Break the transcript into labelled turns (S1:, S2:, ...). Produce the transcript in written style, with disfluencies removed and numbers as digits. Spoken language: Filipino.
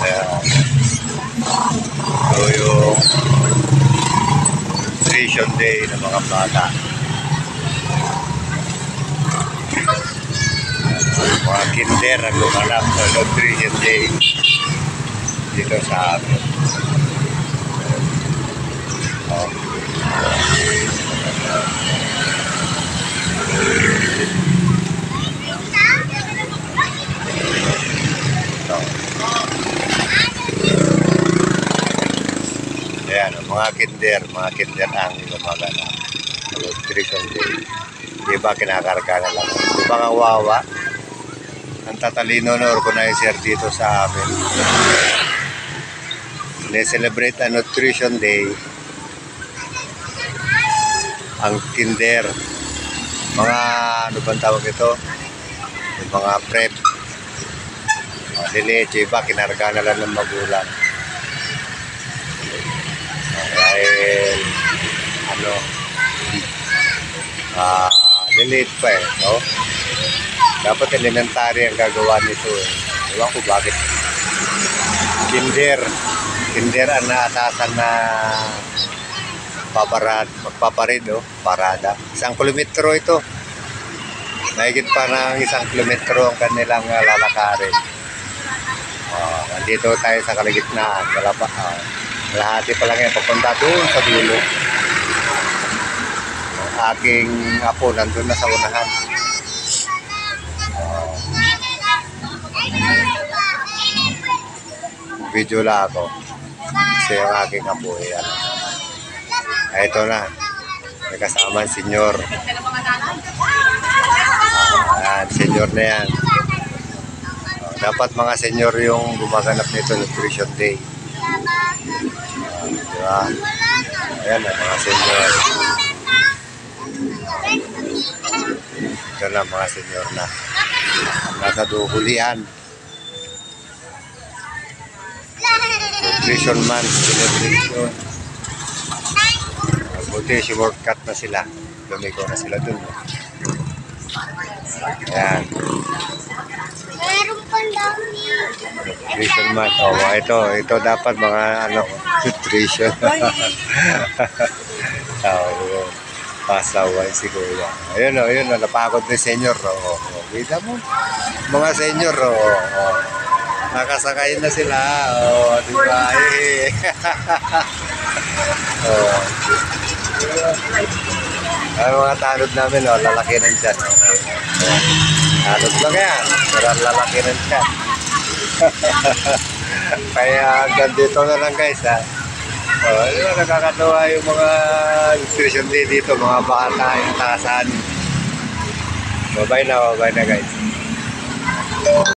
S1: Ayan. So yung nutrition day ng mga bata. Mga kinder ang lumanap sa nutrition day dito sa amin. Oh. Ayan, mga kinder ang lumaganap sa nutrition day. Di ba kinakarga na lang? Di ba kawawa? Ang tatalino na organizer dito sa amin. Celebrate ang nutrition day. Ang kinder. Mga ano bang tawag ito? Yung mga prep. Lileche ba? Kinarga na lang ng magulang. Dahil ano lilate pa eh, no? Dapat elementary ang gagawa nito eh. Ewan ko bakit kinder ang naasasan na magpaparid, oh, parada. 1 kilometro ito. Mahigit pa ng 1 kilometro ang kanilang lalakarin. Nandito tayo sa kalagitnaan. Wala pa, lahati pa lang yan papunta doon sa dulo. Aking apo nandun na sa unahan. Video lang ako kasi yung aking apo yan. Ito na, may kasama ang senyor. Senyor na yan. Dapat mga senyor yung gumaganap nito nutrition day. Diba? Ayan na mga senyor. Ito na mga senyor na nasa duhulian. Nutrition month celebration. Buti si workout na sila. Lumigo na sila dun. Ayan. Nutrition month. Ito dapat mga nutrition. Pasaway si Kuya. Ayun o, napagod ni senyor. Kita mo, mga senyor, nakasakay na sila. Di ba? Ang mga tanod namin, lalaki ng tiyan. Tanod lang yan, pero lalaki ng tiyan. Kaya hanggang dito na lang guys, ha. Nakakatawa yung mga nutrition day dito, mga bata yung takasan. Bye-bye na guys.